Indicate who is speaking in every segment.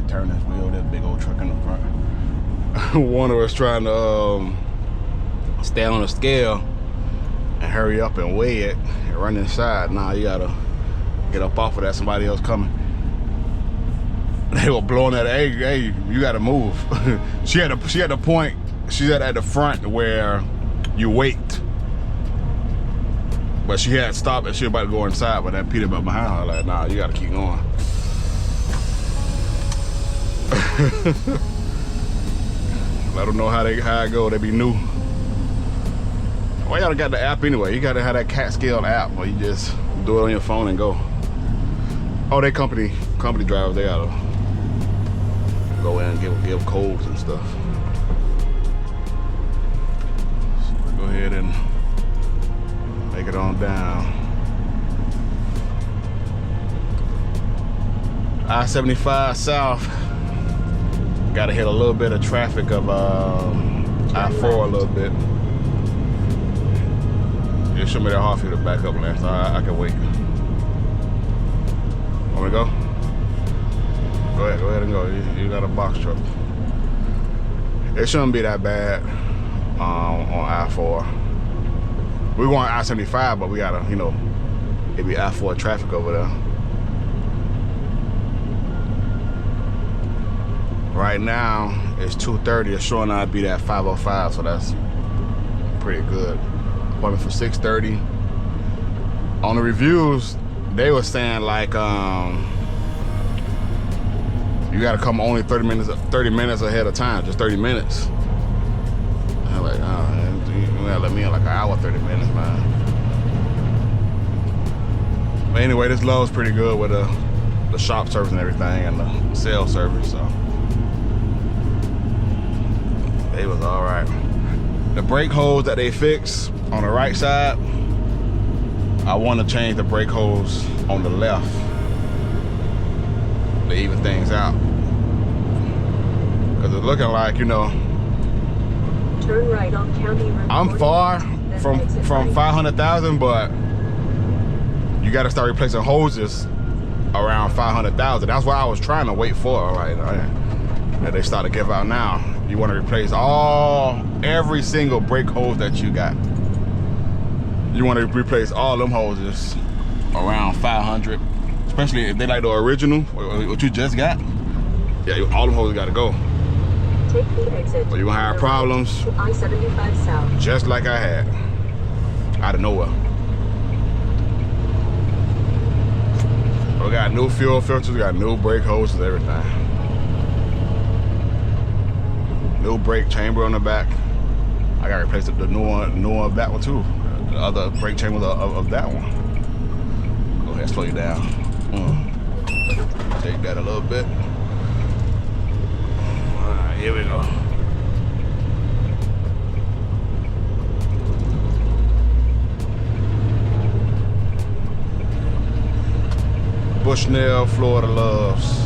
Speaker 1: turn this wheel. There's a big old truck in the front. Warner was trying to stay on the scale and hurry up and weigh it and run inside. Now you gotta get up off of that. Somebody else coming. They were blowing at her. Hey, you gotta move. She had the point. She's at the front where you wait. But she had stopped and she was about to go inside, but that Peterbilt behind her like, nah, you gotta keep going. Let them know how it go. They be new. Why y'all got the app anyway? You gotta have that CatScale app where you just do it on your phone and go. Oh, they company drivers, they gotta go in and give codes and stuff. So go ahead and make it on down. I-75 South. Got to hit a little bit of traffic of I-4 a little bit. Just show me that half here to back up, man. So I can wait. Want me to go? Go ahead and go. You got a box truck. It shouldn't be that bad on I-4. We're going I-75, but we gotta, it be I-4 traffic over there. Right now, it's 2:30. It's showing I'd be at 5:05, so that's pretty good. Appointment for 6:30. On the reviews, they were saying like, you gotta come only 30 minutes ahead of time, just 30 minutes. I'm like, oh, you gotta let me in like an hour, 30 minutes, man. But anyway, this Lowe's pretty good with the shop service and everything and the sales service, so. It was all right. The brake hose that they fixed on the right side, I want to change the brake hose on the left to even things out. Because it's looking like,
Speaker 2: Turn right on County Road.
Speaker 1: I'm far from 500,000, but you got to start replacing hoses around 500,000. That's why I was trying to wait for. All right, that they start to give out now. You want to replace every single brake hose that you got. You want to replace all them hoses around 500, especially if they like the original, what you just got. Yeah, all them hoses got to go.
Speaker 2: Take the exit.
Speaker 1: Or you gonna have problems.
Speaker 2: To I-75 South.
Speaker 1: Just like I had, out of nowhere. We got new fuel filters, we got new brake hoses, everything. New brake chamber on the back. I gotta replace the new one of that one too. The other brake chamber of that one. Go ahead, slow you down. Take that a little bit. All right, here we go. Bushnell, Florida loves.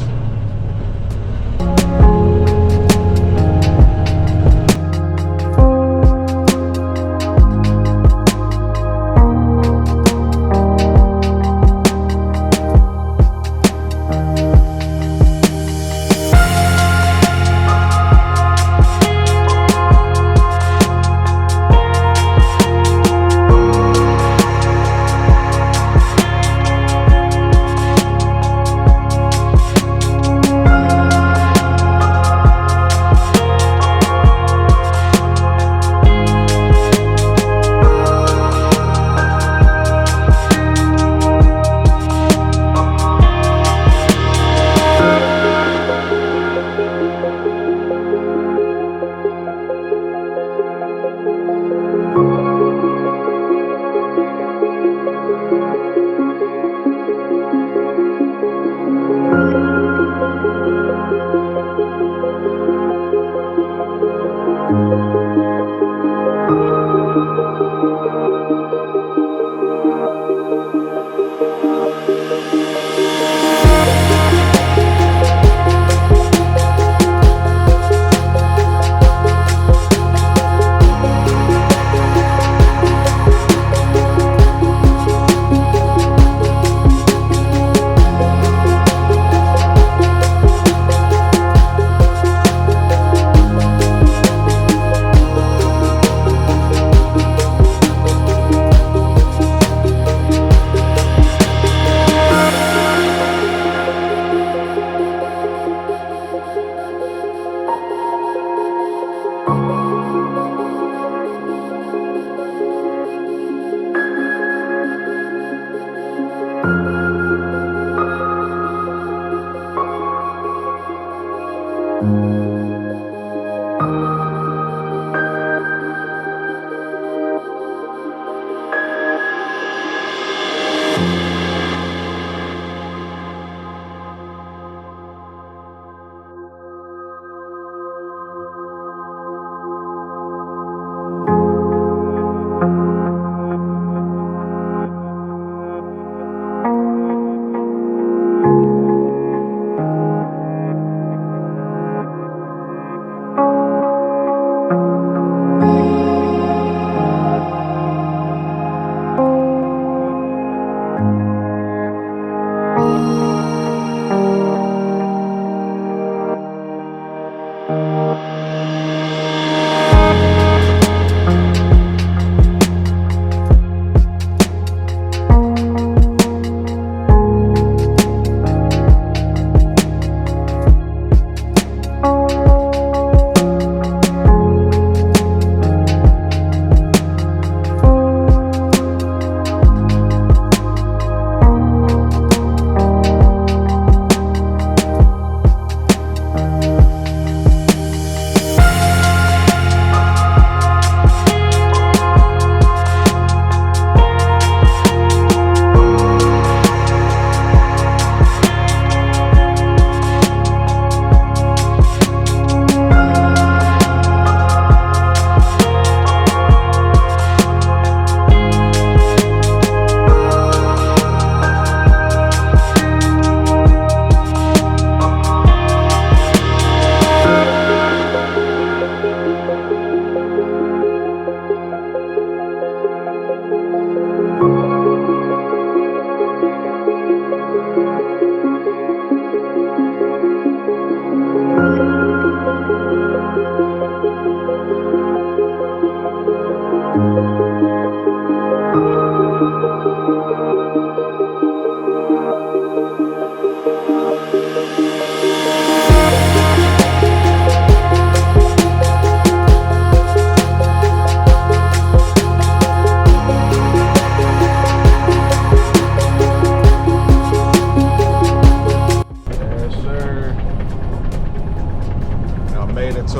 Speaker 1: To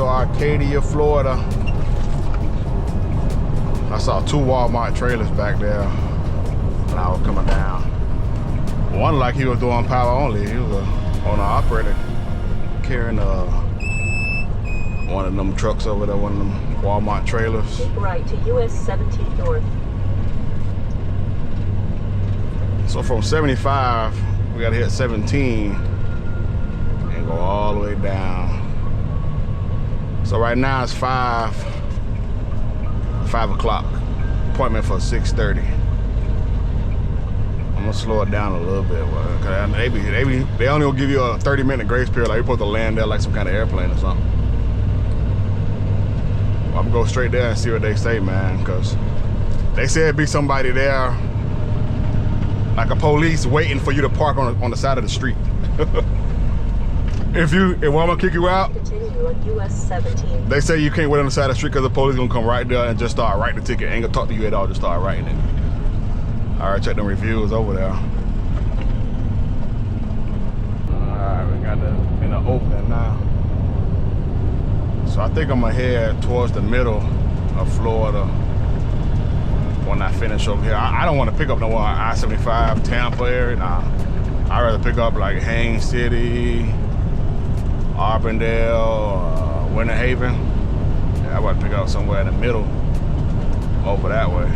Speaker 1: Arcadia, Florida. I saw 2 Walmart trailers back there when I was coming down. One like he was doing power only. He was on an operator carrying one of them trucks over there, one of them Walmart trailers.
Speaker 2: Keep right to US 17 North.
Speaker 1: So from 75, we gotta hit 17 and go all the way down. So right now it's 5 o'clock. Appointment for 6:30. I'm gonna slow it down a little bit, cause they only gonna give you a 30-minute grace period. Like you're supposed to land there like some kind of airplane or something. Well, I'm gonna go straight there and see what they say, man. Cause they said it'd be somebody there, like a police waiting for you to park on the side of the street. If I'm gonna kick you out,
Speaker 2: continue on US 17.
Speaker 1: they say you can't wait on the side of the street because the police gonna come right there and just start writing the ticket. Ain't gonna talk to you at all, just start writing it. All right, check them reviews over there. All right, we got in the opening now. So I think I'm gonna head towards the middle of Florida when I finish over here. I don't want to pick up no more I-75 Tampa area. Nah, I'd rather pick up like Haines City, Arbondale, Winter Haven. Yeah, I want to pick up somewhere in the middle over that way.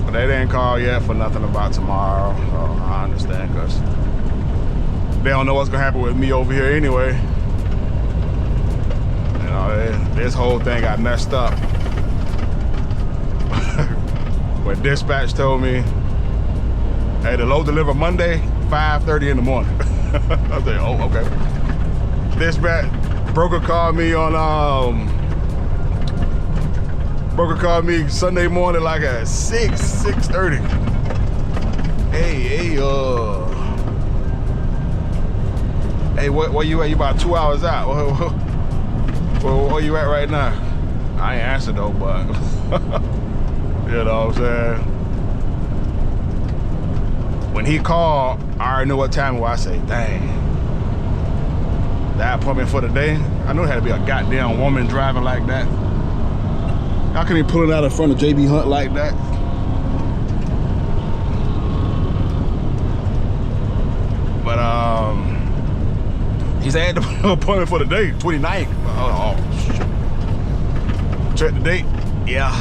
Speaker 1: But they didn't call yet for nothing about tomorrow. So I understand, because they don't know what's gonna happen with me over here anyway. You know, this whole thing got messed up. When dispatch told me, hey, the load deliver Monday, 5:30 in the morning. I said, oh, okay. Dispatch, broker called me Sunday morning like at 6:30. Hey, where you at? You about 2 hours out. Where you at right now? I ain't answered though, but you know what I'm saying? When he called, I already knew what time it was. I say, dang. That appointment for the day, I knew it had to be a goddamn woman driving like that. How can he pull it out in front of JB Hunt like that? But he said the appointment for the day, 29th. Oh, shit. Check the date. Yeah.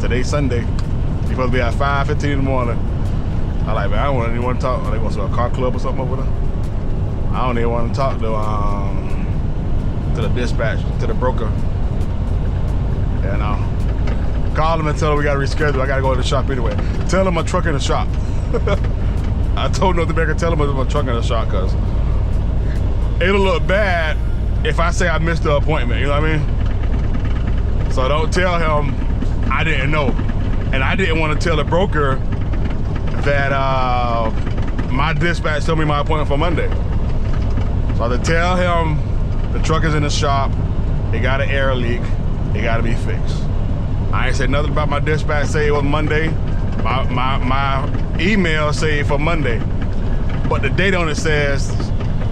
Speaker 1: Today's Sunday. You're supposed to be at 5:15 in the morning. I like, man, I don't even want to talk. They want to go to a car club or something over there. I don't even want to talk to the dispatch, to the broker. You know, call them and tell them we got to reschedule. I got to go to the shop anyway. Tell them my truck in the shop. I told North America, tell them my truck in the shop, because it'll look bad if I say I missed the appointment. You know what I mean? So don't tell him I didn't know, and I didn't want to tell the broker that my dispatch told me my appointment for Monday. So I had to tell him the truck is in the shop, it got an air leak, it got to be fixed. I ain't said nothing about my dispatch say it was Monday. My email say it for Monday, but the date on it says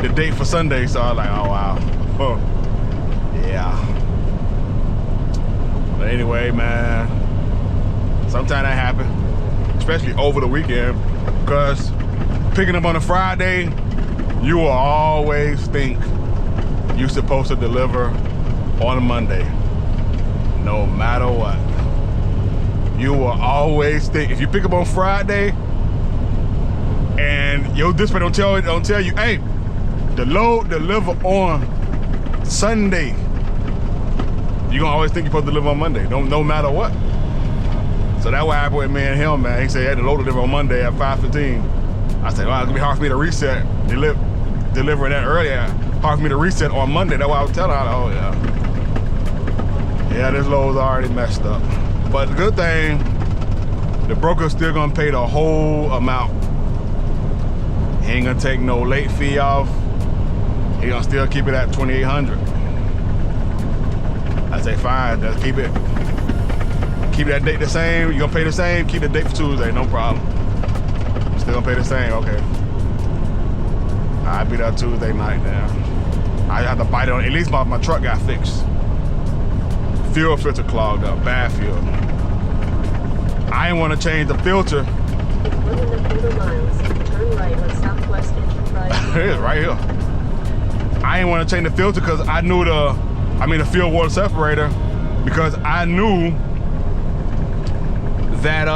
Speaker 1: the date for Sunday. So I was like, oh wow, yeah. But anyway, man, sometimes that happens, especially over the weekend, because picking up on a Friday, you will always think you're supposed to deliver on a Monday, no matter what. You will always think, if you pick up on Friday and your dispatch don't tell you, hey, the load deliver on Sunday, you're gonna always think you're supposed to deliver on Monday, no matter what. So that's what happened with me and him, man. He said, hey, the load deliver on Monday at 5:15. I said, well, it's gonna be hard for me to reset, delivering that earlier. Hard for me to reset on Monday. That's why I was telling her, oh yeah. Yeah, this load's already messed up. But the good thing, the broker's still gonna pay the whole amount He ain't gonna take no late fee off. He gonna still keep it at $2,800. I say fine, just keep that date the same. You gonna pay the same? Keep the date for Tuesday, no problem. Still gonna pay the same, okay. I'll be there Tuesday night now. I have to bite on, at least my truck got fixed. Fuel filter clogged up, bad fuel. I ain't wanna change the filter.
Speaker 2: In 1.25 miles, turn right on Southwest Enterprise.
Speaker 1: It is right here. I ain't want to change the filter because I knew the fuel water separator, because I knew that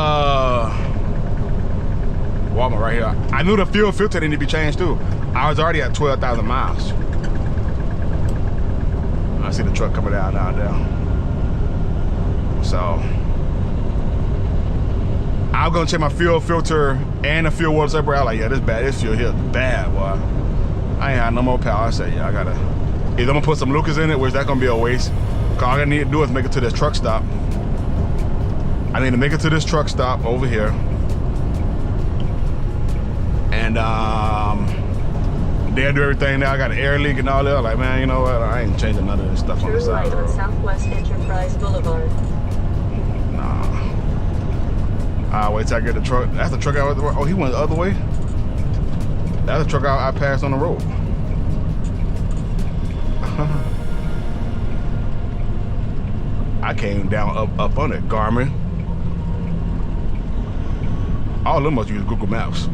Speaker 1: Walmart right here. I knew the fuel filter needed to be changed too. I was already at 12,000 miles. I see the truck coming down there. So I'm gonna check my fuel filter and the fuel water separator. I'm like, yeah, this bad. This fuel here is bad, boy. I ain't had no more power. I said, yeah, I gotta. Either I'm gonna put some Lucas in it, which that's gonna be a waste. Cause all I need to do is make it to this truck stop. I need to make it to this truck stop over here. And they'll do everything now. I got an air leak and all that. Like, man, you know what? I ain't changing none of this stuff on the side.
Speaker 2: Turn right on Southwest Enterprise Boulevard.
Speaker 1: Nah. I'll wait till I get the truck. That's the truck I went. Oh, he went the other way? That's the truck I passed on the road. I came down up on it, Garmin. All of them must use Google Maps.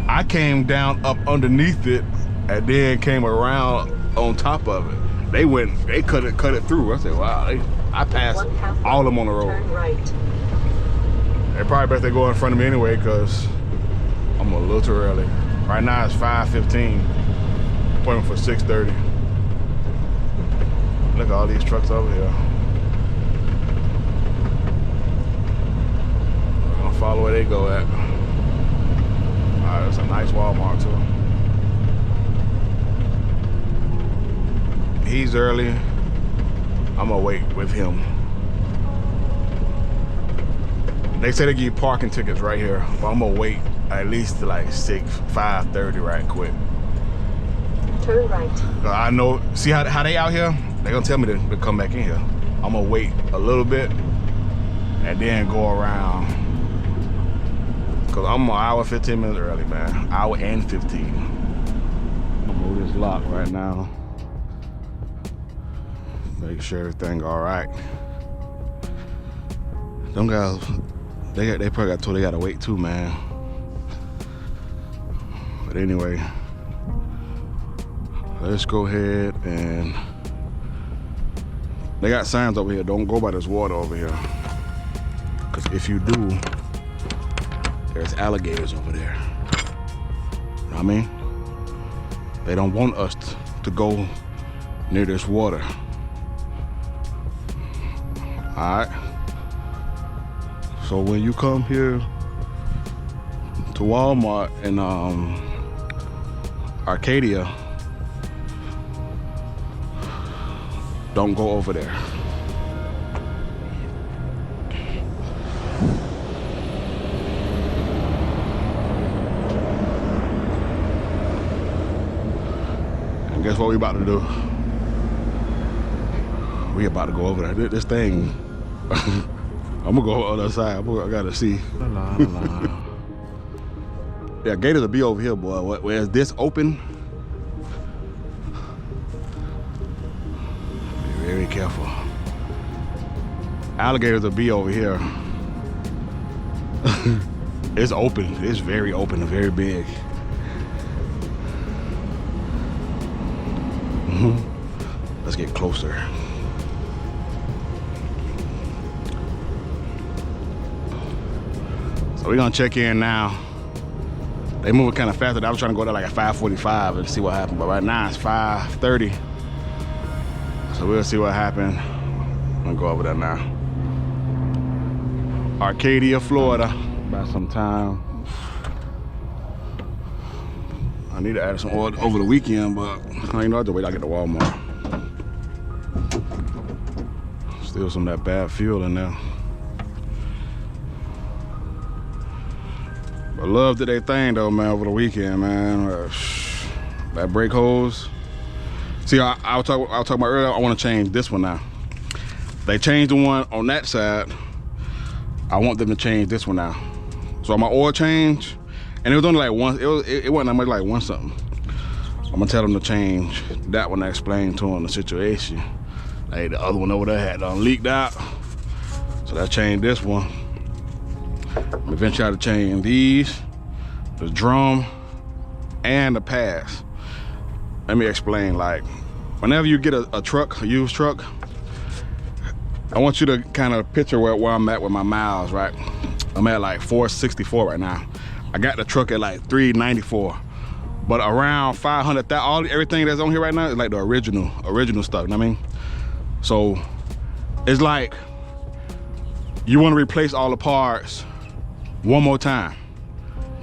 Speaker 1: I came down up underneath it and then came around on top of it. They cut it through. I said, wow, I passed all of them on the road.
Speaker 2: Turn right.
Speaker 1: They probably bet they go in front of me anyway, because I'm a little too early. Right now it's 5:15. Appointment for 6:30. Look at all these trucks over here. We're gonna follow where they go at. All right, that's a nice Walmart too. He's early. I'm gonna wait with him. They say they give you parking tickets right here, but I'm gonna wait at least to like 5:30 right quick.
Speaker 2: Turn right.
Speaker 1: I know, see how they out here? They gonna tell me to come back in here. I'm gonna wait a little bit and then go around. Cause I'm an hour 15 minutes early, man. Hour and 15. I'm gonna move this lock right now. Make sure everything all right. Them guys, they probably got told they gotta wait too, man. But anyway, let's go ahead and they got signs over here. Don't go by this water over here. Cause if you do, there's alligators over there. You know what I mean? They don't want us to go near this water. All right. So when you come here to Walmart in Arcadia, don't go over there. And guess what we about to do? We about to go over there. This thing, I'm gonna go on the other side. I gotta see. Yeah, gators will be over here, boy. Where's this open? Be very careful. Alligators will be over here. It's open. It's very open and very big. Let's get closer. So we're gonna check in now. They moving kind of faster. I was trying to go there like at 5:45 and see what happened, but right now it's 5:30. So we'll see what happened. I'm gonna go over there now. Arcadia, Florida. About some time. I need to add some oil over the weekend, but I ain't know I have to wait till I get to Walmart. Still some of that bad fuel in there. I love that they thing though, man, over the weekend, man. That brake hose. See, I was talking about earlier, I want to change this one now. They changed the one on that side. I want them to change this one now. So my oil change, and it was only like one, it wasn't that much, like one something. I'm gonna tell them to change that one. I explained to them the situation. Like the other one over there had leaked out. So I changed this one. Eventually I had to change these, the drum, and the pads. Let me explain, like, whenever you get a truck, a used truck, I want you to kind of picture where I'm at with my miles, right? I'm at like 464 right now. I got the truck at like 394. But around 500,000, everything that's on here right now is like the original stuff, you know what I mean? So it's like you want to replace all the parts one more time.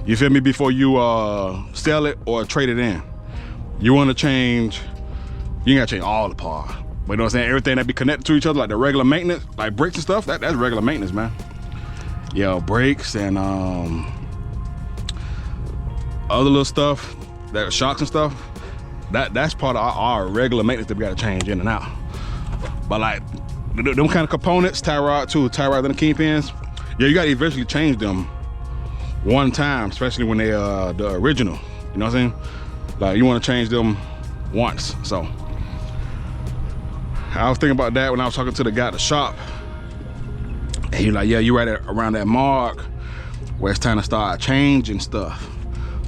Speaker 1: You feel me? Before you sell it or trade it in. You want to change, you ain't got to change all the parts. But you know what I'm saying? Everything that be connected to each other, like the regular maintenance, like brakes and stuff, that's regular maintenance, man. Yeah, brakes and other little stuff, that shocks and stuff, that's part of our regular maintenance that we got to change in and out. But like them kind of components, tie rod too, tie rod and the kingpins, yeah, you got to eventually change them one time, especially when they the original. You know what I'm saying? Like you want to change them once. So I was thinking about that when I was talking to the guy at the shop, and he was like, yeah, you right around that mark where it's time to start changing stuff.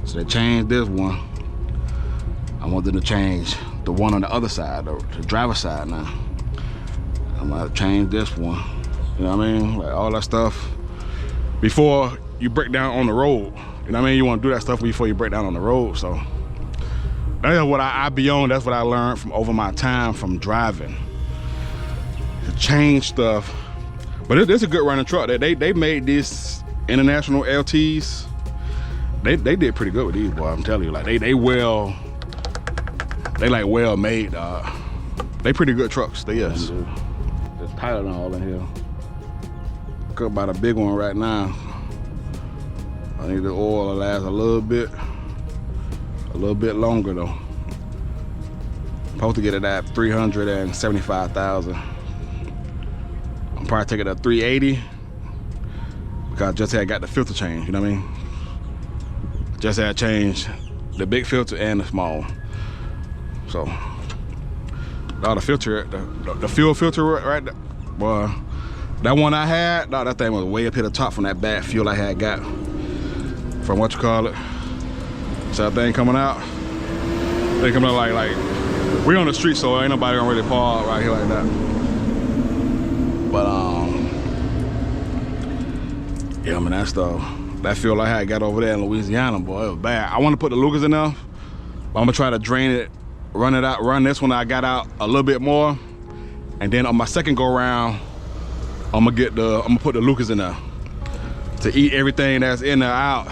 Speaker 1: So they changed this one. I want them to change the one on the other side, the driver's side now. I'm gonna change this one. You know what I mean? Like all that stuff before you break down on the road. You know what I mean? You want to do that stuff before you break down on the road. So that's what I be on. That's what I learned from over my time from driving. To change stuff. But it's a good running truck. They made this International LTs. They did pretty good with these, boy. I'm telling you, like they like well made. They pretty good trucks. They is. There's Tylenol in here. Could about a big one right now. I need the oil to last a little bit longer though. Supposed to get it at 375,000. I'm probably taking it at 380 because I just had got the filter change. You know what I mean? Just had changed the big filter and the small. So, the filter, the fuel filter right there, boy, that one I had, that thing was way up here the top from that bad fuel I had got from what you call it. So that thing coming out, they coming out like we on the street, so ain't nobody gonna really park right here like that. But yeah, man, that fuel I had got over there in Louisiana, boy, it was bad. I want to put the Lucas in there, but I'm gonna try to drain it, run it out, run this one I got out a little bit more, and then on my second go round, I'm gonna put the Lucas in there to eat everything that's in there out,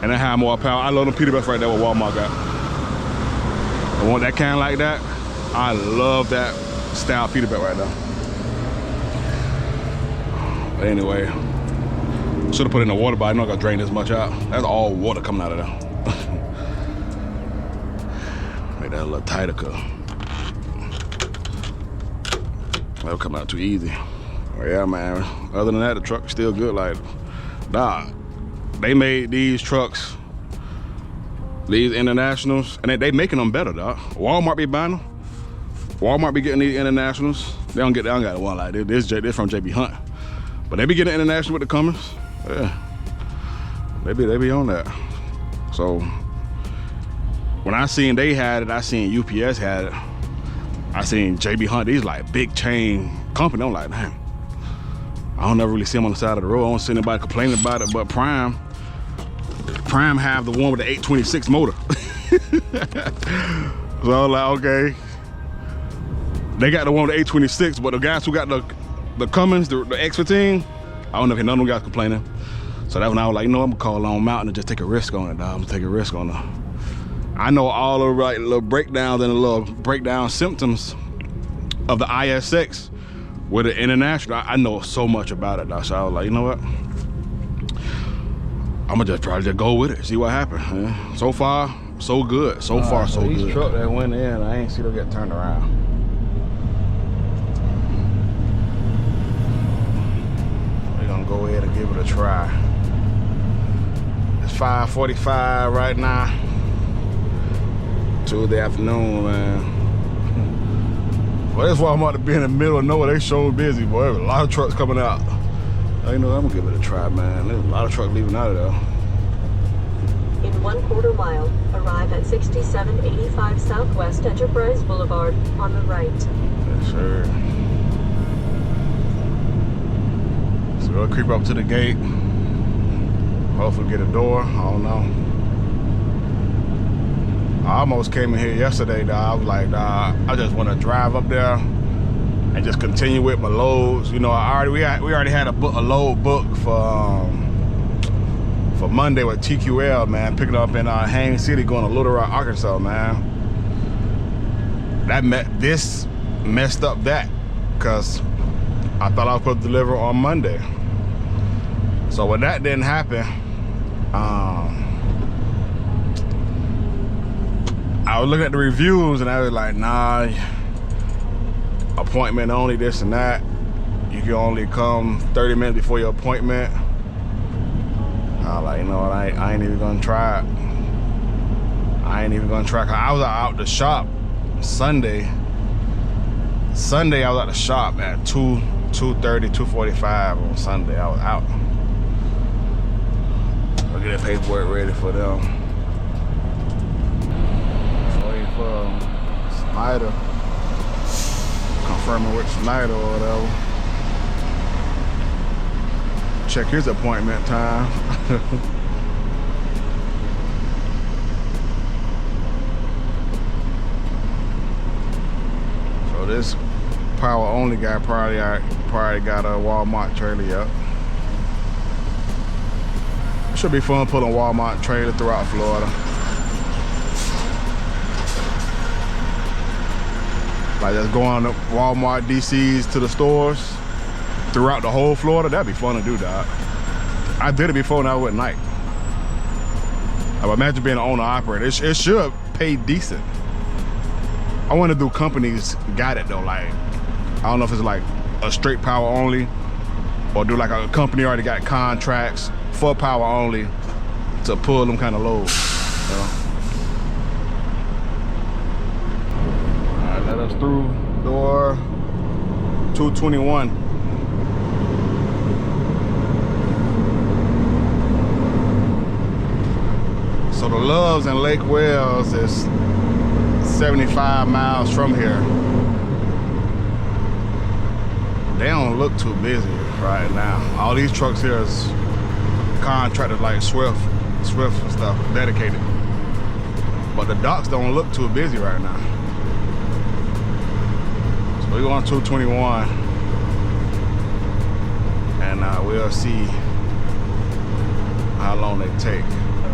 Speaker 1: and then have more power. I love them Peterbilts right there what Walmart got. I want that kind like that. I love that style Peterbilt right there. But anyway, should have put it in the water, but I know I gotta drain this much out. That's all water coming out of there. Make that a little tighter, cause that'll come out too easy. Well, yeah, man. Other than that, the truck is still good. Like, nah, they made these trucks, these Internationals, and they making them better, dog. Walmart be buying them. Walmart be getting these Internationals. They don't got one like this. This from JB Hunt, but they be getting International with the Cummins. Yeah, they be on that. So when I seen they had it, I seen UPS had it. I seen JB Hunt. These like big chain company. I'm like, damn. I don't never really see them on the side of the road. I don't see anybody complaining about it, but Prime have the one with the 826 motor. So I was like, okay. They got the one with the 826, but the guys who got the Cummins, the X15, I don't know if none of them guys complaining. So that's when I was like, you know, I'm gonna call on Mountain and just take a risk on it, dog. I'm gonna take a risk on it. I know all the right little breakdowns and the little breakdown symptoms of the ISX with the International. I know so much about it, dog. So I was like, you know what? I'ma just try to just go with it, see what happens. Man. So far, so good. So far, so good. These trucks that went in, I ain't see them get turned around. We're gonna go ahead and give it a try. It's 5:45 right now. Tuesday afternoon, man. Well, that's why I'm about to be in the middle of nowhere. They so busy, boy. There's a lot of trucks coming out. You know, I'm gonna give it a try, man. There's a lot of trucks leaving out of there.
Speaker 2: In 1/4 mile, arrive at 6785 Southwest Enterprise Boulevard on the right.
Speaker 1: Yes, sir. So we'll creep up to the gate. Hopefully get a door. I don't know. I almost came in here yesterday, dog. I was like, dog, I just want to drive up there and just continue with my loads. You know, we already had a load booked for Monday with TQL, man, picking up in Haines City, going to Little Rock, Arkansas, man. This messed up that, because I thought I was supposed to deliver on Monday. So when that didn't happen, I was looking at the reviews and I was like, nah, appointment only, this and that. You can only come 30 minutes before your appointment. I was like, you know what, I ain't even gonna try it. I ain't even gonna try, cause I was out the shop Sunday. I was at the shop at 2:30, 2:45 on Sunday. I was out. I'll get that paperwork ready for them. Waiting for Snyder. Confirming with Snyder or whatever. Check his appointment time. So this power only guy probably got a Walmart trailer up. Should be fun pulling Walmart trailer throughout Florida. Like just going to Walmart DCs to the stores throughout the whole Florida. That'd be fun to do, dog. I did it before now at night. I would imagine being an owner operator. It should pay decent. I want to do companies got it though. Like, I don't know if it's like a straight power only or do like a company already got contracts for power only to pull them kind of loads. You know? All right, let us through door 221. So the Loves in Lake Wales is 75 miles from here. They don't look too busy right now. All these trucks here is contracted like Swift and stuff, dedicated. But the docks don't look too busy right now. So we're going 221. And we'll see how long they take.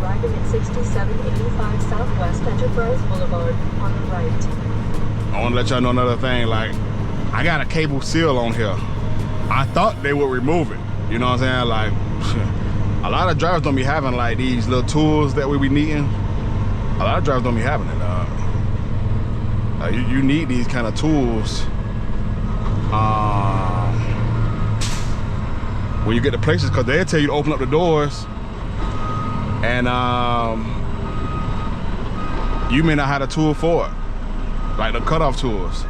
Speaker 2: Arriving at 6785 Southwest Enterprise Boulevard on the right.
Speaker 1: I want to let y'all know another thing. Like, I got a cable seal on here. I thought they would remove it. You know what I'm saying? Like, a lot of drivers don't be having like these little tools that we be needing. A lot of drivers don't be having it. You need these kind of tools when you get to places, because they'll tell you to open up the doors. And you may not have a tool for it, like the cutoff tools.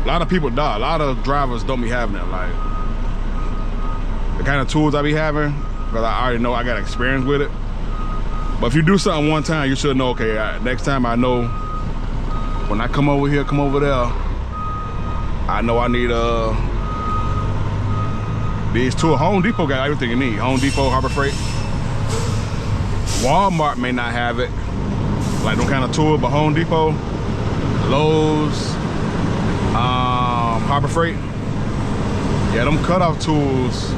Speaker 1: A lot of people die. A lot of drivers don't be having it. Like the kind of tools I be having, because I already know I got experience with it. But if you do something one time, you should know, okay, next time I know when I come over here, come over there, I know I need these tools. Home Depot got everything you need. Home Depot, Harbor Freight. Walmart may not have it, like no kind of tool, but Home Depot, Lowe's, Harbor Freight, yeah, them cutoff tools,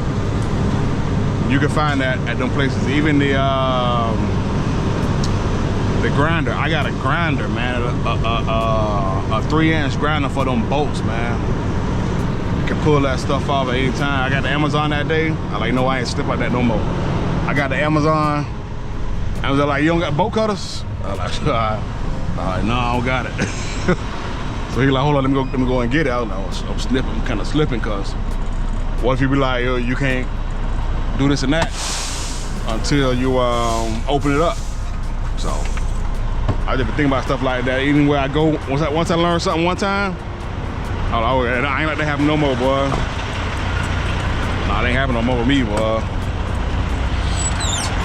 Speaker 1: you can find that at them places. Even the grinder, I got a grinder, man, a 3-inch grinder for them bolts, man. You can pull that stuff off at any time. I got the Amazon that day. I like, no, I ain't slip like that no more. I got the Amazon. I was like, you don't got bolt cutters? I was like, all right, no, I don't got it. So he like, hold on, let me go and get it. I was like, I'm slipping, kind of slipping, cause what if you be like, yo, you can't do this and that until you open it up. So I just been thinking about stuff like that. Even where I go, once I learn something one time, I ain't like that happen no more, boy. Nah, it ain't happen no more with me, boy.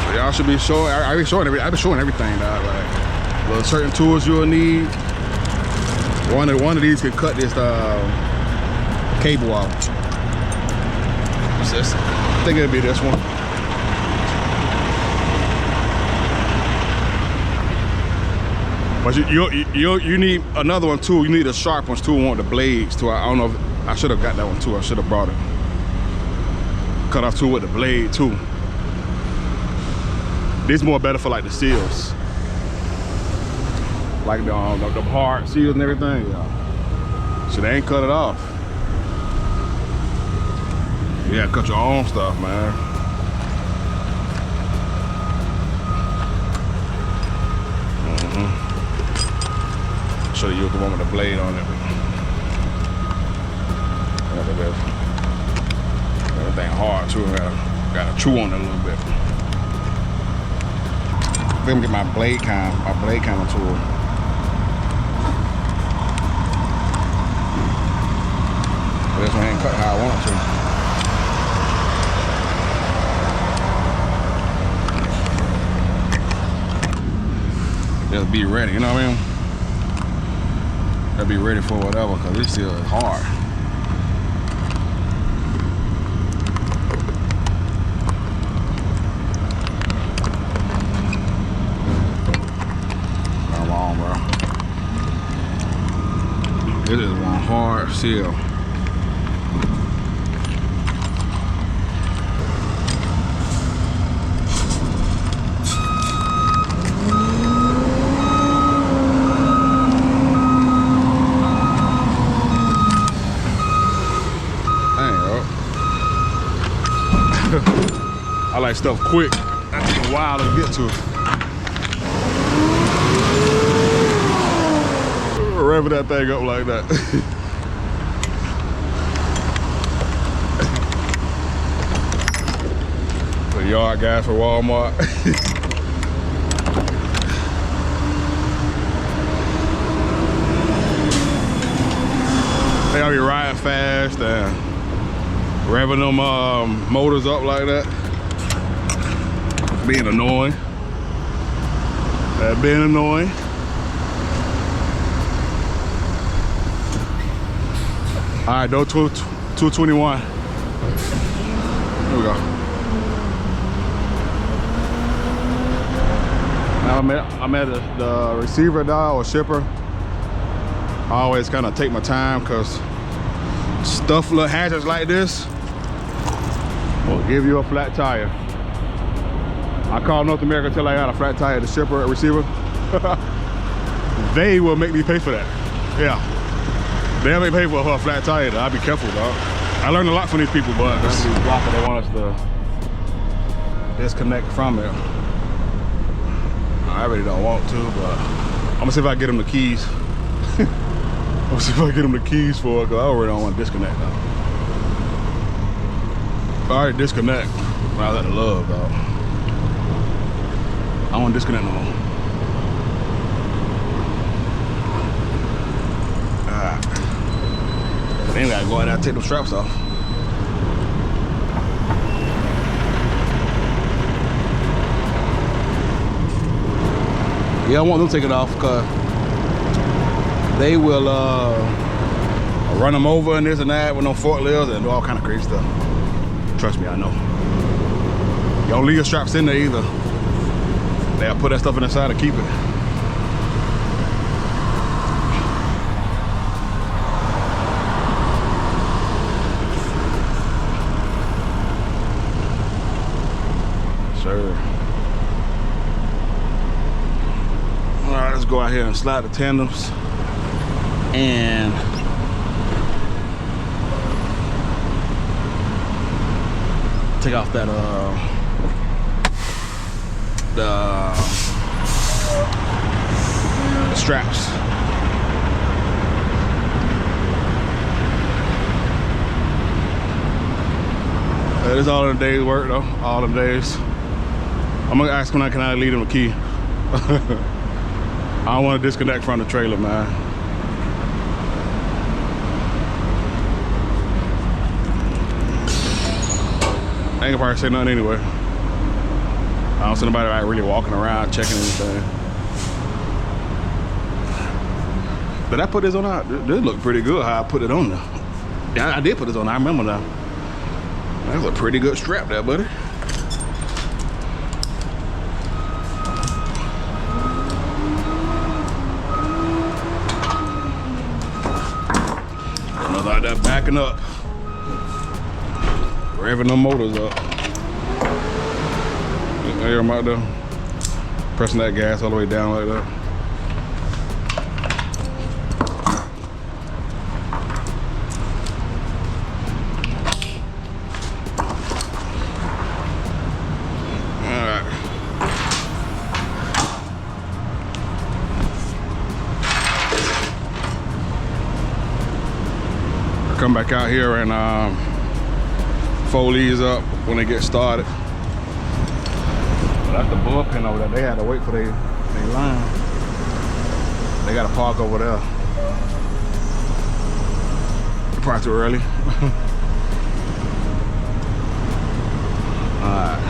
Speaker 1: So y'all should be showing. I be showing everything, dog. Like, well, certain tools you'll need. One of these can cut this cable off. What's this? I think it'll be this one. But you need another one too. You need a sharp one too. Want the blades too. I don't know. I should have got that one too. I should have brought it. Cut off too with the blade too. This more better for like the seals, like the hard seals and everything. Yeah. So they ain't cut it off. Yeah, cut your own stuff, man. Should have used the one with the blade on it. Everything hard too. Gotta chew on it a little bit. Let me get my blade kind tool. But this one ain't cut how I want it to. Just be ready, you know what I mean? Gotta be ready for whatever, because this still is hard. Not wrong, bro. This is one hard seal. I like stuff quick. That takes a while to get to. Revving that thing up like that. The yard guys for Walmart. They all be riding fast and revving them motors up like that. Being annoying. Being annoying. All right, though, 221. Here we go. Now I'm at the receiver dial or shipper. I always kind of take my time because stuff little hatches like this will give you a flat tire. I called North America until I got a flat tire, the shipper, receiver. They will make me pay for that. Yeah. They'll make me pay for a flat tire, though. I'll be careful, dog. I learned a lot from these people, but that's the blocker they want us to disconnect from it. I really don't want to, but I'm gonna see if I can get them the keys. I'm gonna see if I can get them the keys for it, because I already don't want to disconnect, though. I already disconnect when I was at the Love, dog. I don't want to disconnect no more. Then we gotta go out there and take them straps off. Yeah, I want them to take it off because they will run them over and this and that with no forklifts and do all kind of crazy stuff. Trust me, I know. You don't leave your straps in there either. They'll put that stuff in the side to keep it. Sure. All right, let's go out here and slide the tandems and take off that the straps. That is all in the day's work though, all the days. I'm gonna ask when can I leave him a key. I don't want to disconnect from the trailer, man. I ain't gonna probably say nothing anyway. I don't see nobody like really walking around checking anything. Did I put this on? This looked pretty good how I put it on there. Yeah, I did put this on. I remember now. That's a pretty good strap there, buddy. Another out there backing up. Revving them motors up. Hear them out there. Pressing that gas all the way down like that. Come back out here and fold these up when they get started. But that's the bullpen over there. They had to wait for their line. They got to park over there. Probably too early. All right.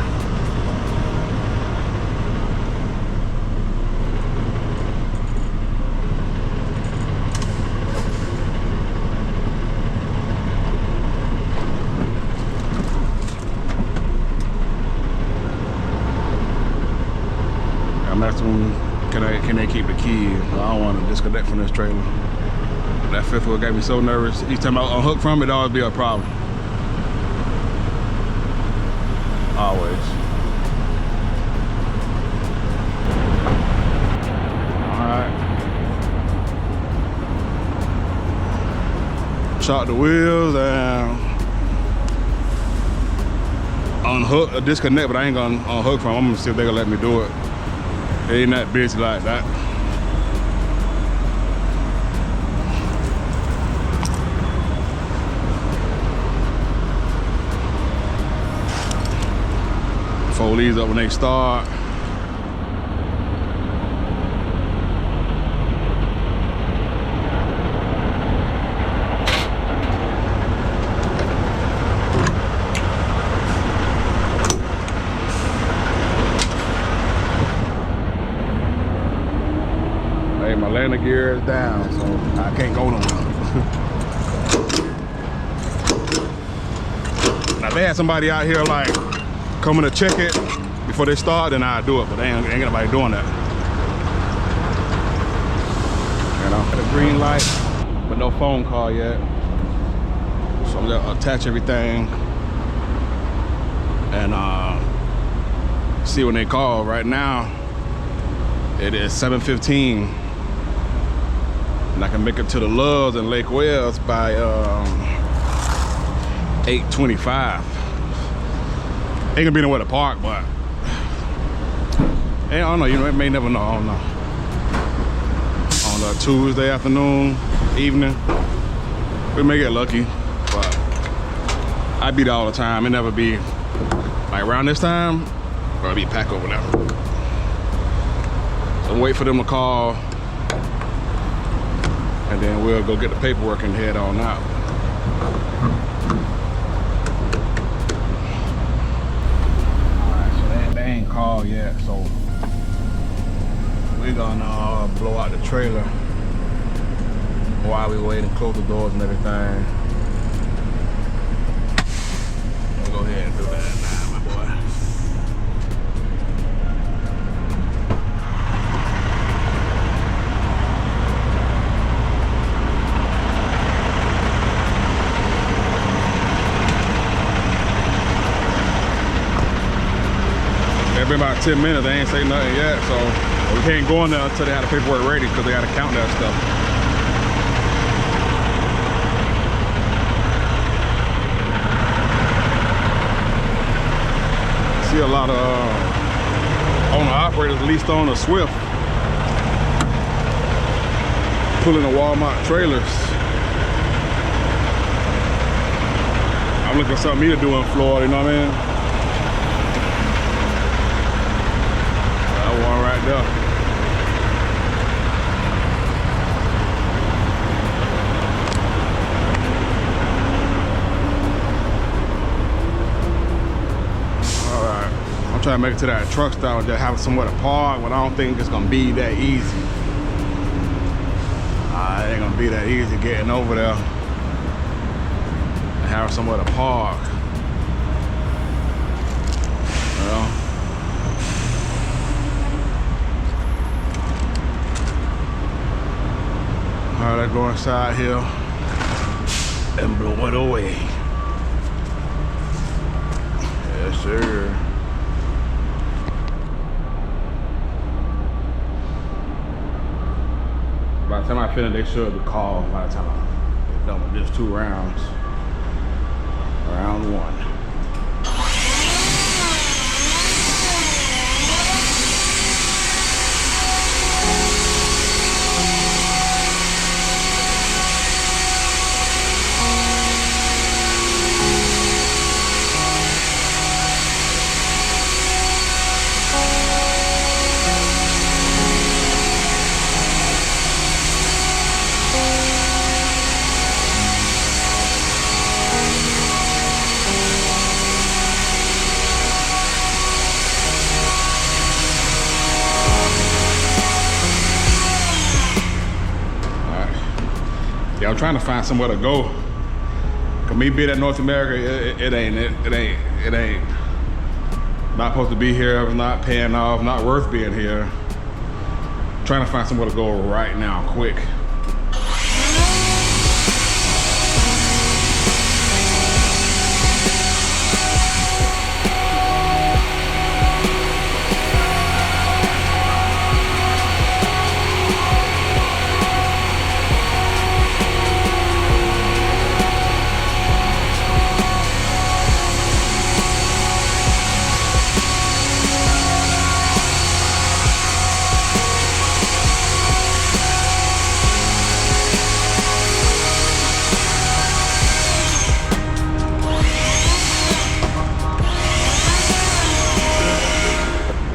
Speaker 1: I'm asking can they keep the key? I don't want to disconnect from this trailer. That fifth wheel got me so nervous. Each time I unhook from it, always be a problem. Always. Alright. Shot the wheels and unhook, disconnect, but I ain't gonna unhook from them. I'm gonna see if they're gonna let me do it. They ain't that busy like that. Fold these up when they start. Hey, my landing gear is down, so I can't go nowhere. Now, if they had somebody out here like coming to check it before they start, then I'd do it, but they ain't nobody doing that. You know, the green light, but no phone call yet. So I'm gonna attach everything and see when they call. Right now, it is 7:15. And I can make it to the Loves in Lake Wales by 8:25. Ain't gonna be nowhere to park, but hey, I don't know. You know, it may never know. I don't know. On a Tuesday afternoon, evening, we may get lucky, but I be there all the time. It never be like around this time, or I be packed over there. So wait for them to call. And then we'll go get the paperwork and head on out. Alright, so they ain't called yet, so we're gonna blow out the trailer while we wait and close the doors and everything. We'll go ahead and do that now, my boy. It's been about 10 minutes, they ain't say nothing yet, so we can't go in there until they have the paperwork ready because they gotta count that stuff. See a lot of owner-operators leased on a Swift. Pulling the Walmart trailers. I'm looking for something to do in Florida, you know what I mean? That one right there. Trying to make it to that truck stop and just have somewhere to park, but I don't think it's gonna be that easy. It ain't gonna be that easy getting over there and have somewhere to park. Well, all right, let's go inside here and blow it away. Yes, sir. By the time I finish, they should be called by the time I'm done with just 2 rounds. Round 1. Yeah, I'm trying to find somewhere to go. Cause me being in North America, it ain't not supposed to be here. It's not paying off, not worth being here. I'm trying to find somewhere to go right now, quick.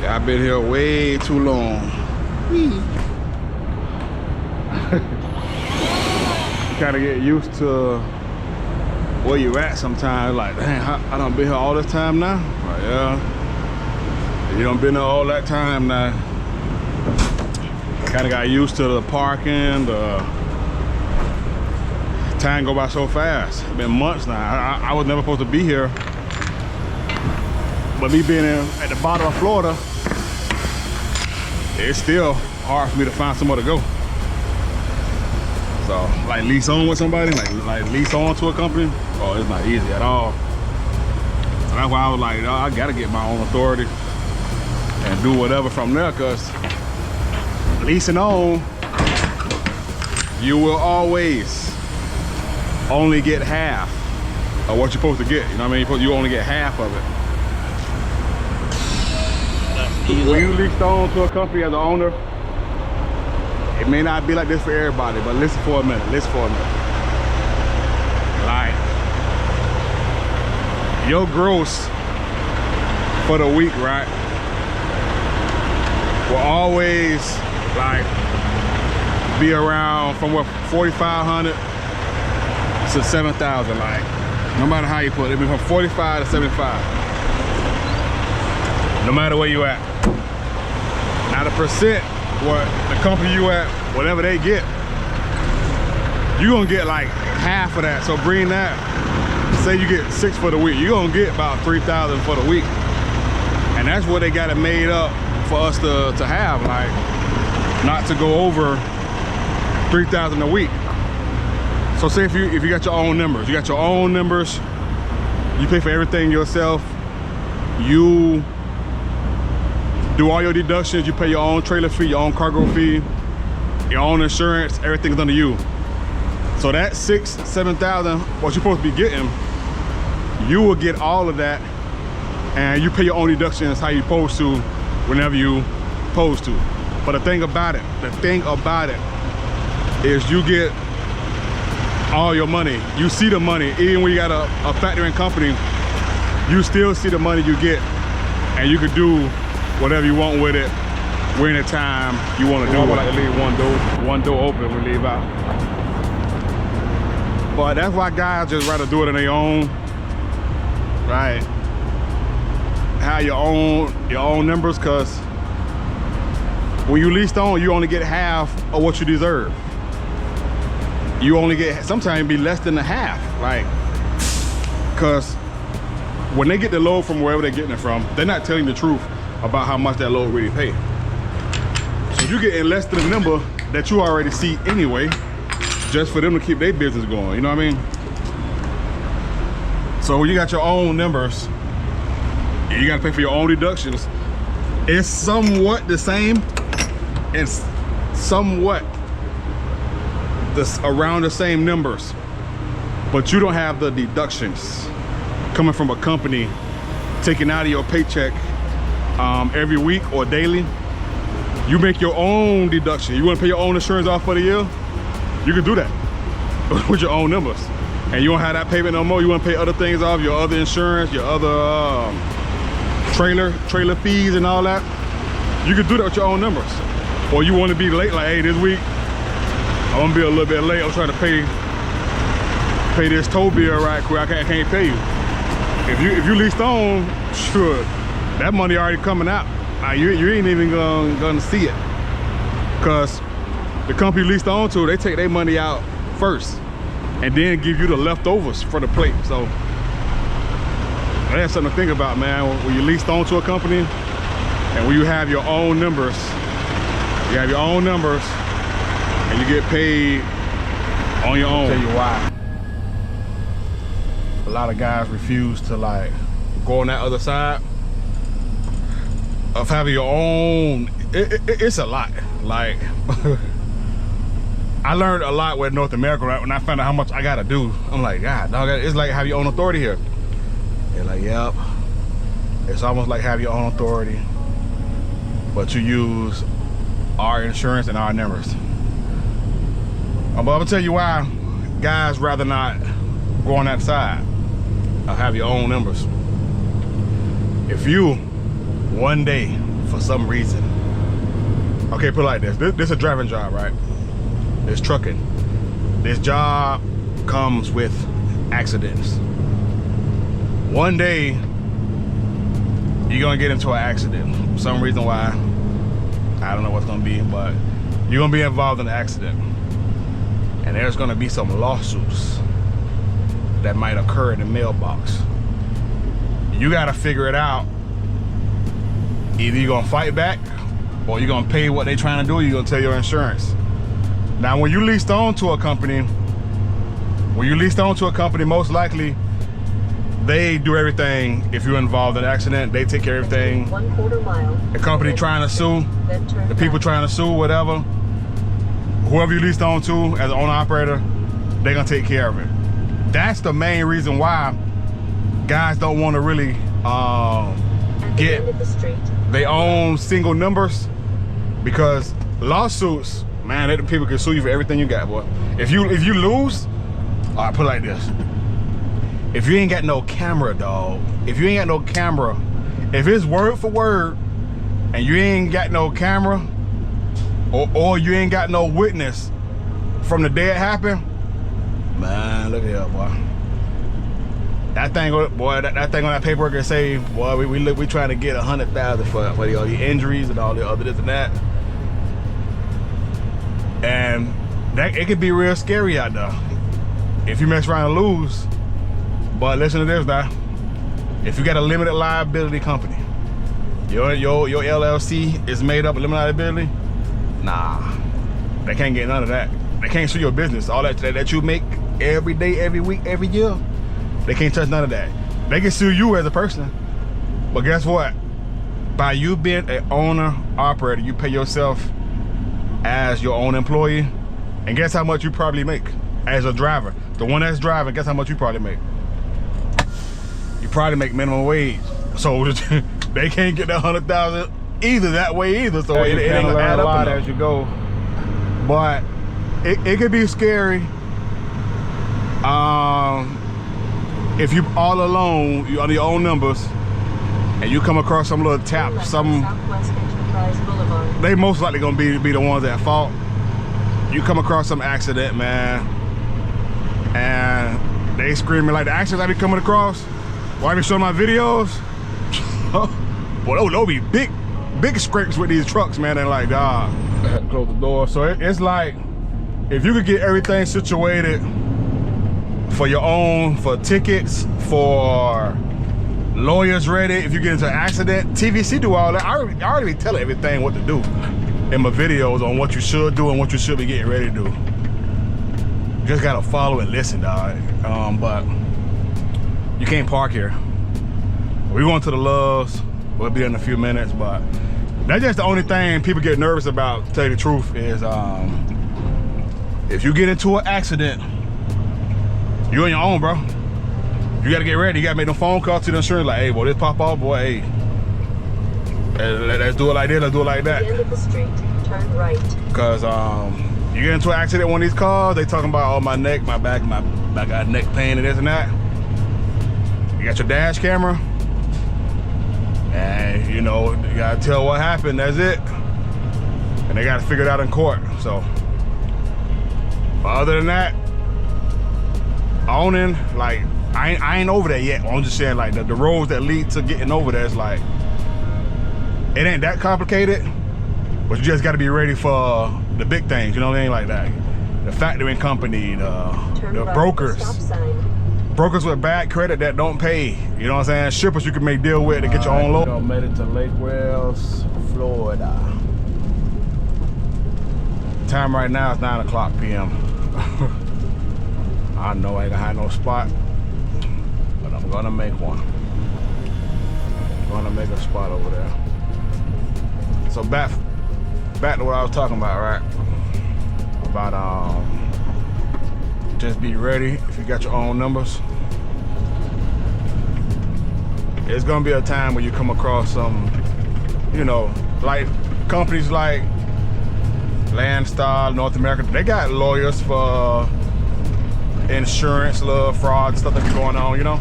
Speaker 1: I've been here way too long. Kind of get used to where you at sometimes. Like, dang, I done been here all this time now. Like, yeah, you done been there all that time now. Kind of got used to the parking. The time go by so fast. It's been months now. I was never supposed to be here. But me being at the bottom of Florida, it's still hard for me to find somewhere to go. So, like lease on with somebody, like lease on to a company, oh, it's not easy at all. So that's why I was like, oh, I gotta get my own authority and do whatever from there, cause leasing on, you will always only get half of what you're supposed to get. You know what I mean? You only get half of it. When you lease on to a company as an owner, it may not be like this for everybody, but listen for a minute, Like, your gross for the week, right, will always like be around from what, 4,500 to 7,000, like, no matter how you put it, it'll be from 45 to 75. No matter where you at. Now the percent, what the company you at, whatever they get, you're gonna get like half of that. So bring that, say you get 6 for the week, you're gonna get about 3,000 for the week. And that's what they got it made up for us to have, like, not to go over 3,000 a week. So say if you got your own numbers, you pay for everything yourself, you do all your deductions, you pay your own trailer fee, your own cargo fee, your own insurance, everything's under you. So that 6,000, 7,000, what you're supposed to be getting, you will get all of that, and you pay your own deductions how you're supposed to whenever you supposed to. But the thing about it is you get all your money. You see the money. Even when you got a factoring company, you still see the money you get, and you can do whatever you want with it when the time you want to do it. I like to leave one door open when we leave out. But that's why guys just rather do it on their own, right? Have your own numbers, cause when you lease on, you only get half of what you deserve. You only get, sometimes be less than the half, right? Cause when they get the load from wherever they're getting it from, they're not telling the truth about how much that load really paid. So you get in less than the number that you already see anyway, just for them to keep their business going, you know what I mean? So when you got your own numbers, you gotta pay for your own deductions. It's somewhat the same, it's somewhat around the same numbers, but you don't have the deductions coming from a company taking out of your paycheck every week or daily. You make your own deduction. You want to pay your own insurance off for the year, you can do that with your own numbers, and you don't have that payment no more. You want to pay other things off, your other insurance, your other trailer fees and all that. You can do that with your own numbers. Or you want to be late, like, hey, this week I'm gonna be a little bit late. I'm trying to pay this tow bill right quick. I can't pay you. If you leased on, sure, that money already coming out. You ain't even gonna see it, cause the company you leased on to, they take their money out first and then give you the leftovers for the plate. So that's something to think about, man. When you leased on to a company and when you have your own numbers, and you get paid on your own. I'll tell you why. A lot of guys refuse to like go on that other side of having your own. It's a lot. Like I learned a lot with North America, right? When I found out how much I gotta do, I'm like, God, dog, it's like have your own authority here. They're like, yep. It's almost like have your own authority, but you use our insurance and our numbers. But I'm gonna tell you why guys rather not go on that side. Have your own numbers. If you one day for some reason, okay, put it like this is a driving job, right? It's trucking. This job comes with accidents. One day you're gonna get into an accident. For some reason why, I don't know what's gonna be, but you're gonna be involved in an accident, and there's gonna be some lawsuits that might occur in the mailbox. You gotta figure it out. Either you're gonna fight back, or you're gonna pay what they're trying to do, or you're gonna tell your insurance. Now, when you leased on to a company, most likely they do everything. If you're involved in an accident, they take care of everything.
Speaker 2: 1/4 mile.
Speaker 1: The company trying to sue, the people trying to sue, whatever, whoever you leased on to as an owner operator, they're gonna take care of it. That's the main reason why guys don't want to really get their own single numbers, because lawsuits, man, people can sue you for everything you got, boy. If you lose, all right, put it like this. If you ain't got no camera, dog, if it's word for word and you ain't got no camera, or you ain't got no witness from the day it happened, man, look here, boy. That thing, boy, that thing on that paperwork can say, boy, we trying to get 100,000 for all the injuries and all the other this and that. And that it can be real scary out there if you mess around and lose. But listen to this now. If you got a limited liability company, your LLC is made up of limited liability, nah, they can't get none of that. They can't sue your business. All that you make every day, every week, every year, they can't touch none of that. They can sue you as a person, but guess what? By you being an owner operator, you pay yourself as your own employee, and guess how much you probably make as a driver. The one that's driving, guess how much you probably make? You probably make minimum wage. So they can't get that 100,000 either that way either. So it ain't gonna add up as you go. But it could be scary. If you all alone, you on your own numbers, and you come across some little tap, they most likely gonna be the ones at fault. You come across some accident, man, and they screaming like the accidents I be coming across. Why I be showing my videos? Boy, they'll be big scrapes with these trucks, man. And like, I had to close the door. So it's like, if you could get everything situated for your own, for tickets, for lawyers ready, if you get into an accident, TVC do all that. I already tell everything what to do in my videos on what you should do and what you should be getting ready to do. You just gotta follow and listen, dog. But you can't park here. We're going to the Loves. We'll be in a few minutes, but that's just the only thing people get nervous about, to tell you the truth, is if you get into an accident, you on your own, bro. You gotta get ready. You gotta make them phone calls to the insurance, like, hey, boy, this pop off, boy, hey. Let's do it like this, let's do it like that.
Speaker 2: At the end of the street, turn right.
Speaker 1: Cause you get into an accident with one of these cars, they talking about, oh, my neck, my back, I got neck pain and this and that. You got your dash camera, and you know, you gotta tell what happened, that's it. And they gotta figure it out in court, so. But other than that, owning, like, I ain't over there yet. I'm just saying, like, the roads that lead to getting over there is like, it ain't that complicated, but you just gotta be ready for the big things, you know what I mean? Like that, the factoring company, the brokers. Brokers with bad credit that don't pay, you know what I'm saying? Shippers you can make deal with to get your own load. We made it to Lake Wales, Florida. Time right now is 9 o'clock p.m. I know I ain't gonna have no spot, but I'm gonna make one. I'm gonna make a spot over there. So back to what I was talking about, right? About just be ready if you got your own numbers. It's gonna be a time where you come across some, you know, like companies like Landstar, North America, they got lawyers for insurance, little fraud, stuff that be going on, you know?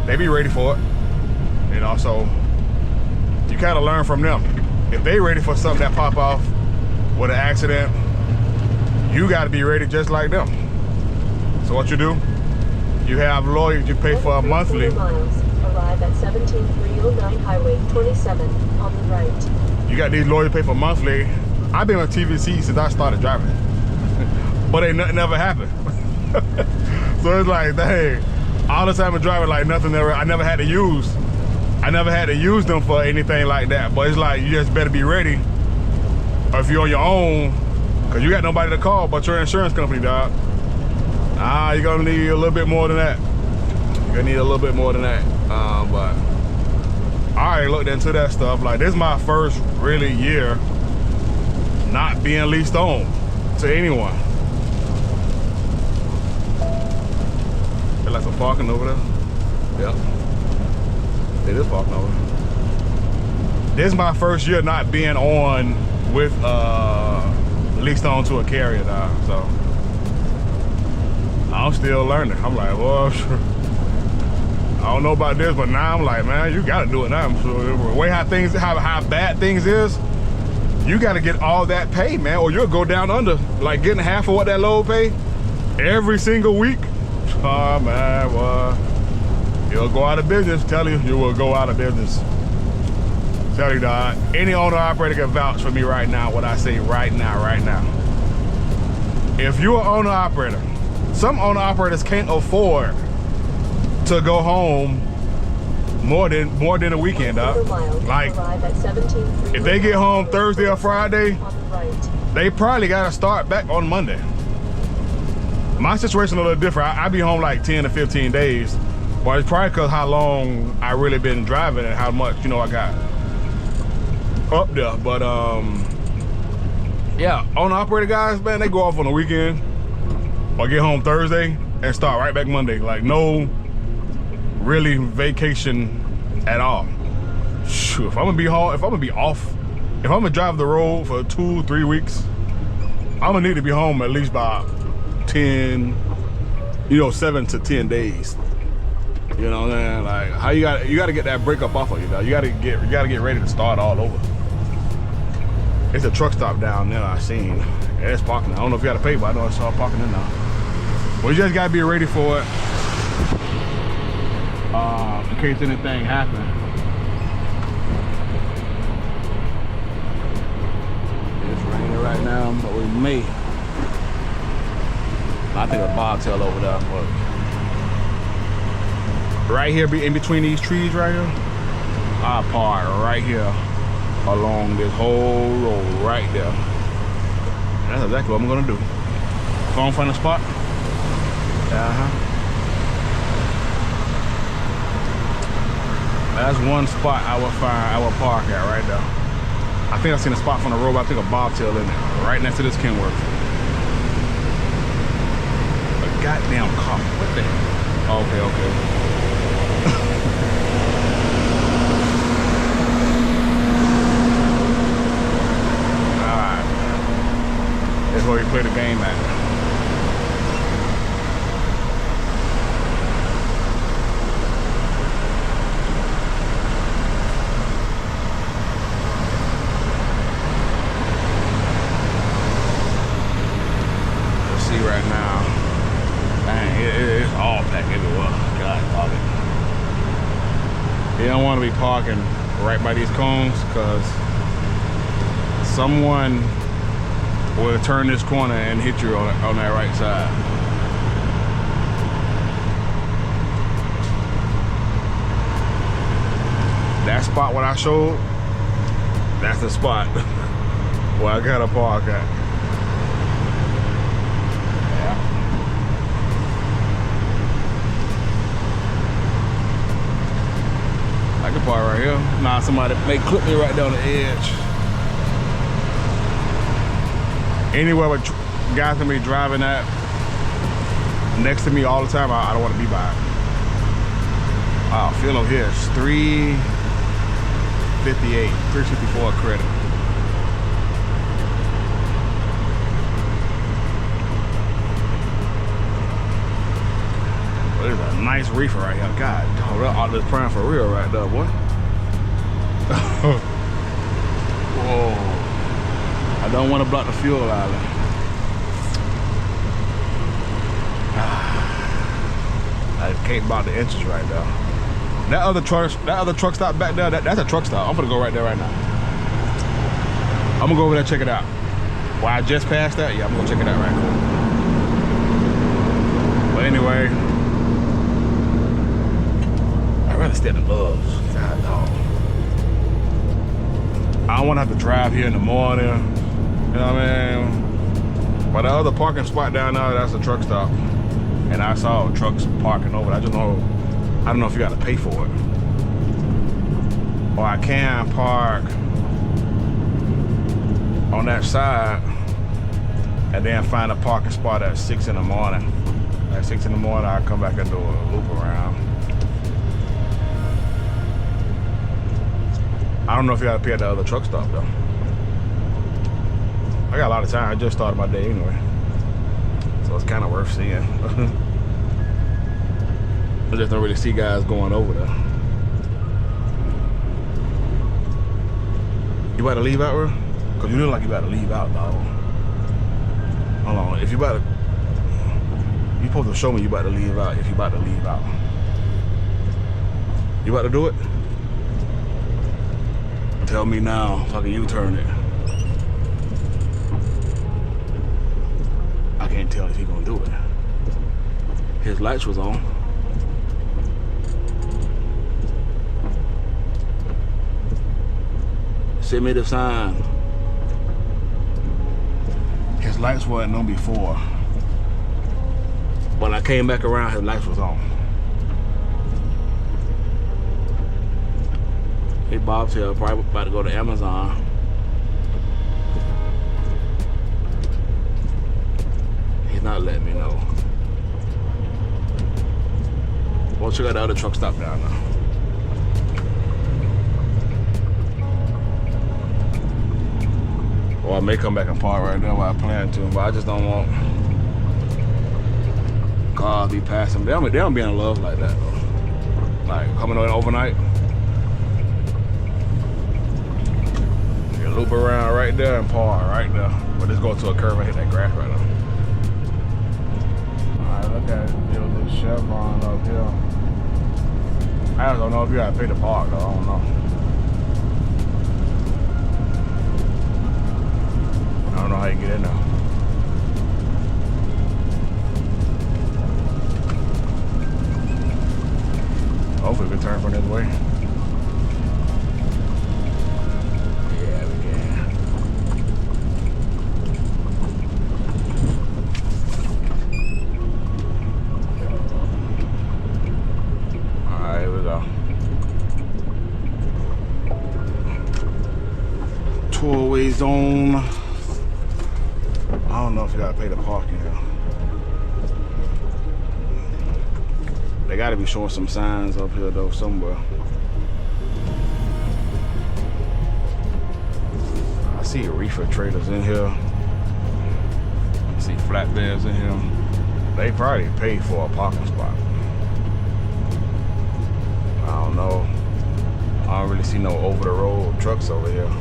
Speaker 1: They be ready for it, you know, so you kind of learn from them. If they ready for something that pop off with an accident, you got to be ready just like them. So what you do, you have lawyers you pay for a monthly.
Speaker 2: Miles, arrive at 17309 Highway 27 on the right.
Speaker 1: You got these lawyers pay for monthly. I've been on TVC since I started driving, but ain't nothing ever happened. So it's like, dang, all the time I'm driving, like nothing ever, I never had to use them for anything like that. But it's like, you just better be ready. Or if you're on your own, cause you got nobody to call but your insurance company, dog. You're gonna need a little bit more than that. You're gonna need a little bit more than that. But I already looked into that stuff. Like, this is my first really year not being leased on to anyone. Feel like some parking over there. Yep. It is parking over there. This is my first year not being on with leased on to a carrier now, so I'm still learning. I'm like, well, I don't know about this, but now I'm like, man, you gotta do it now. So the way how bad things is, you gotta get all that paid, man, or you'll go down under, like getting half of what that load pay every single week. Oh man, well, you'll go out of business. Tell you will go out of business. Tell you, dog, any owner operator can vouch for me right now, what I say right now. If you're an owner operator, some owner operators can't afford to go home more than a weekend, dog. Like, if they get home Thursday or Friday, they probably gotta start back on Monday. My situation a little different. I be home like 10 to 15 days, but it's probably because how long I really been driving and how much, you know, I got up there. But yeah, owner operator guys, man, they go off on the weekend or get home Thursday and start right back Monday. Like, no really vacation at all. Shoot, if I'm gonna be home, if I'm gonna be off, if I'm gonna drive the road for 2-3 weeks, I'm gonna need to be home at least by 10, 7 to 10 days. You know what I'm saying? Like, how you gotta get that breakup off of you, though. You gotta get ready to start all over. It's a truck stop down there I seen. Yeah, it's parking. I don't know if you gotta pay, but I know I saw parking in now. Well, you just gotta be ready for it. In case anything happens. It's raining right now, but we may. I think a bobtail over there, but right here, in between these trees right here, I park right here along this whole road right there. And that's exactly what I'm gonna do. If I don't find a spot, that's one spot I will park at right there. I think I seen a spot from the road, but I think a bobtail in there, right next to this Kenworth. A goddamn car. What the hell? Okay. Alright. That's where we play the game at. Right now, dang, it's all packed everywhere. God, all it. You don't want to be parking right by these cones because someone will turn this corner and hit you on that right side. That spot what I showed, that's the spot where I gotta park at. I can park right here. Nah, somebody may clip me right down the edge. Anywhere where guys gonna be driving that next to me all the time, I don't want to be by it. Fuel over here is $3.58, $3.54 credit. There's a nice reefer right here. God, all this prime for real right there, boy. Whoa. I don't want to block the fuel island. I can't block the inches right there. That other truck stop back there, that's a truck stop. I'm gonna go right there right now. I'm gonna go over there and check it out. Well, I just passed that? Yeah, I'm gonna check it out right now. But anyway, I'd rather stay in the Loves. God, dog. I don't want to have to drive here in the morning. You know what I mean? But the other parking spot down there, that's a truck stop. And I saw trucks parking over there. I don't know if you got to pay for it. Or I can park on that side and then find a parking spot at 6 in the morning. At 6 in the morning, I'll come back and do a loop around. I don't know if you gotta pay at the other truck stop though. I got a lot of time. I just started my day anyway, so it's kind of worth seeing. I just don't really see guys going over there. You about to leave out, bro? Cause you look like you about to leave out, dog. Hold on. If you about to, you supposed to show me you about to leave out. If you about to leave out, you about to do it? Tell me now, so I can U-turn it. I can't tell if he gonna do it. His lights was on. Send me the sign. His lights weren't on before. When I came back around, his lights was on. Hey, Bobtail probably about to go to Amazon. He's not letting me know. We'll check out the other truck stop down now. Or I may come back and park right there where I plan to, but I just don't want cars be passing. They don't be in love like that though. Like coming in overnight. You loop around right there and park right there. But just go to a curve and hit that grass right now. Alright, look at it. Your little chevron up here. I just don't know if you gotta pay to park though. I don't know. I don't know how you get in there. Hopefully we can turn from this way. Yeah, we can. Alright, here we go. Tollway zone. I don't know if you gotta pay the parking here. They gotta be showing some signs up here though somewhere. I see reefer traders in here. I see flatbeds in here. They probably pay for a parking spot. I don't know. I don't really see no over the road trucks over here.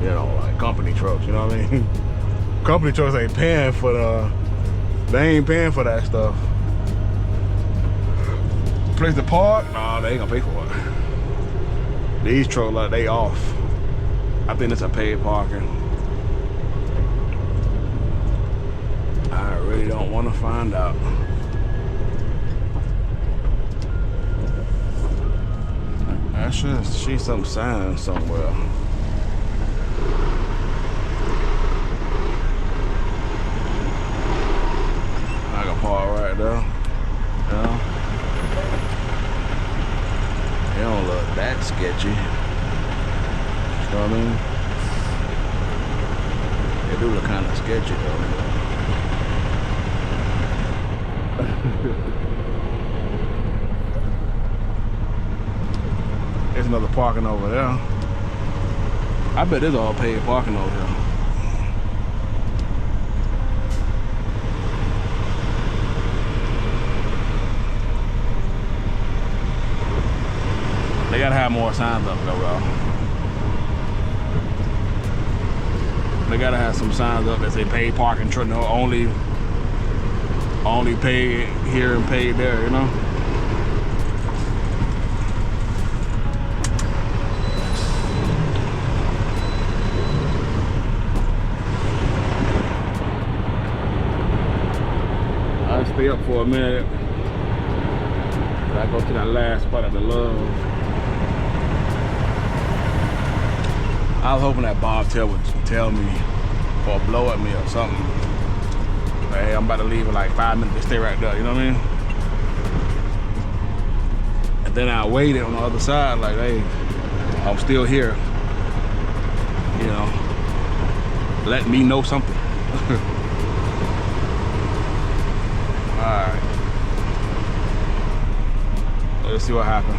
Speaker 1: You know, like company trucks, you know what I mean? Company trucks ain't paying for they ain't paying for that stuff. Place to park? Nah, they ain't gonna pay for it. These trucks, like, they off. I think it's a paid parking. I really don't want to find out. I should see some signs somewhere. I can park right there. Yeah. It don't look that sketchy. You know what I mean? They do look kind of sketchy though. There's another parking over there. I bet there's all paid parking over here. They gotta have more signs up though, bro. They gotta have some signs up that say paid parking truck, no, only paid here and paid there, you know? I'll stay up for a minute. I go to that last spot at the Love. I was hoping that Bobtail would tell me or blow at me or something. Like, hey, I'm about to leave in like 5 minutes to stay right there, you know what I mean? And then I waited on the other side like, hey, I'm still here. You know, let me know something. Alright. Let's see what happens.